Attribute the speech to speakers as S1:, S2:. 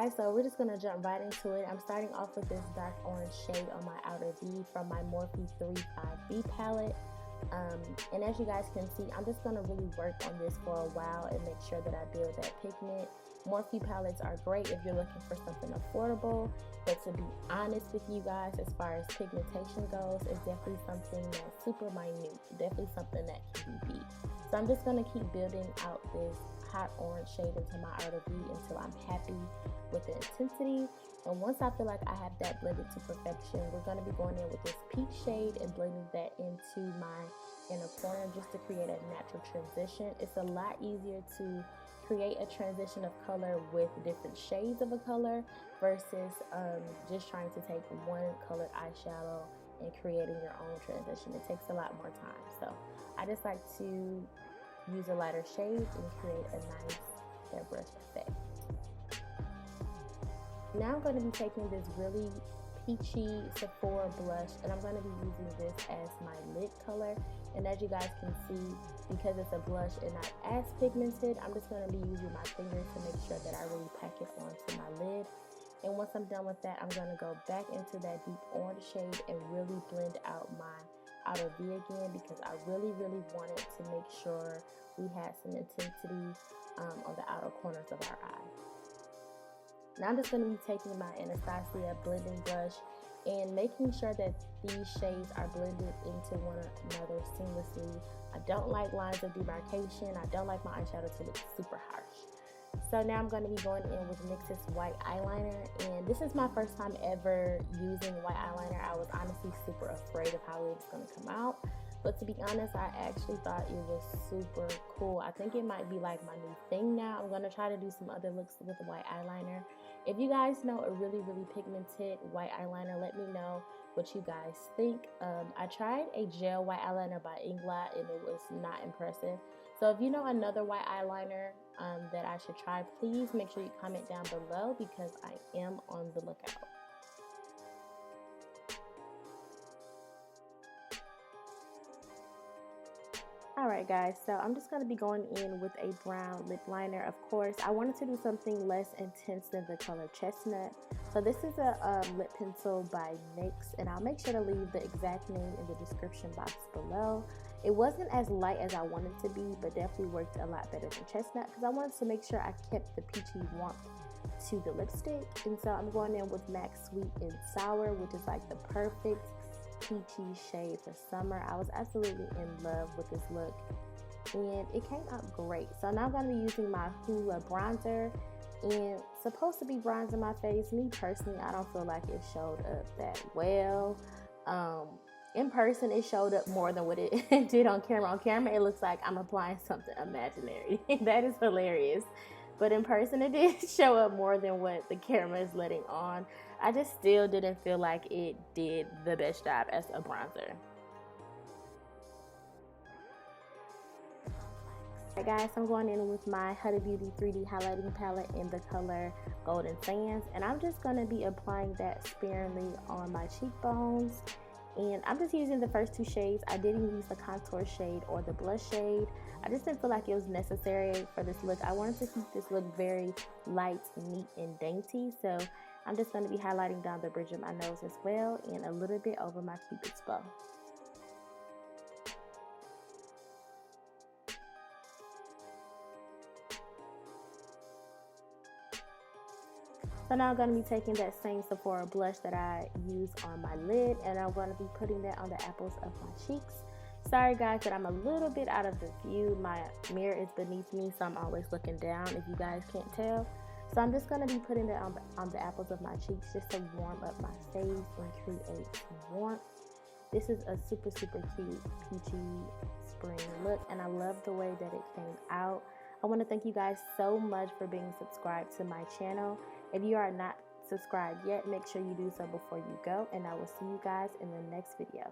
S1: guys, so we're just gonna jump right into it. I'm starting off with this dark orange shade on my outer V from my Morphe 35B palette. And as you guys can see, I'm just gonna really work on this for a while and make sure that I build that pigment. Morphe palettes are great if you're looking for something affordable, but to be honest with you guys, as far as pigmentation goes, it's definitely something that's super minute, definitely something that can be beat. So I'm just gonna keep building out this hot orange shade into my outer V until I'm happy with the intensity. And once I feel like I have that blended to perfection, we're going to be going in with this peach shade and blending that into my inner corner just to create a natural transition. It's a lot easier to create a transition of color with different shades of a color versus just trying to take one colored eyeshadow and creating your own transition. It takes a lot more time. So I just like to use a lighter shade and create a nice airbrush effect. Now I'm going to be taking this really peachy Sephora blush, and I'm going to be using this as my lid color. And as you guys can see, because it's a blush and not as pigmented, I'm just going to be using my fingers to make sure that I really pack it onto my lid. And once I'm done with that, I'm going to go back into that deep orange shade and really blend out my outer V again, because I really wanted to make sure we had some intensity on the outer corners of our eye. Now I'm just going to be taking my Anastasia blending brush and making sure that these shades are blended into one another seamlessly. I don't like lines of demarcation. I don't like my eyeshadow to look super harsh. So now I'm going to be going in with NYX's white eyeliner, and this is my first time ever using white eyeliner. I was honestly super afraid of how it was going to come out, but to be honest, I actually thought it was super cool. I think it might be like my new thing now. I'm going to try to do some other looks with white eyeliner. If you guys know a really pigmented white eyeliner, let me know what you guys think. I tried a gel white eyeliner by Inglot and it was not impressive. So if you know another white eyeliner that I should try, please make sure you comment down below because I am on the lookout. Alright guys, so I'm just going to be going in with a brown lip liner. Of course, I wanted to do something less intense than the color chestnut. So this is a lip pencil by NYX, and I'll make sure to leave the exact name in the description box below. It wasn't as light as I wanted it to be, but definitely worked a lot better than chestnut because I wanted to make sure I kept the peachy warmth to the lipstick. And so I'm going in with MAC Sweet and Sour, which is like the perfect peachy shade for summer. I was absolutely in love with this look and it came out great. So now I'm going to be using my Hoola bronzer, and supposed to be bronzing my face. Me personally, I don't feel like it showed up that well. In person it showed up more than what it did on camera. On camera it looks like I'm applying something imaginary. That is hilarious. But in person it did show up more than what the camera is letting on. I just still didn't feel like it did the best job as a bronzer. Alright guys, I'm going in with my Huda Beauty 3D highlighting palette in the color Golden Sands, and I'm just going to be applying that sparingly on my cheekbones. And I'm just using the first two shades. I didn't use the contour shade or the blush shade. I just didn't feel like it was necessary for this look. I wanted to keep this look very light, neat, and dainty. So I'm just going to be highlighting down the bridge of my nose as well and a little bit over my Cupid's bow. So now I'm going to be taking that same Sephora blush that I used on my lid, and I'm going to be putting that on the apples of my cheeks. Sorry guys that I'm a little bit out of the view. My mirror is beneath me, so I'm always looking down if you guys can't tell. So I'm just going to be putting that on the apples of my cheeks just to warm up my face and create warmth. This is a super cute peachy spring look, and I love the way that it came out. I want to thank you guys so much for being subscribed to my channel. If you are not subscribed yet, make sure you do so before you go, and I will see you guys in the next video.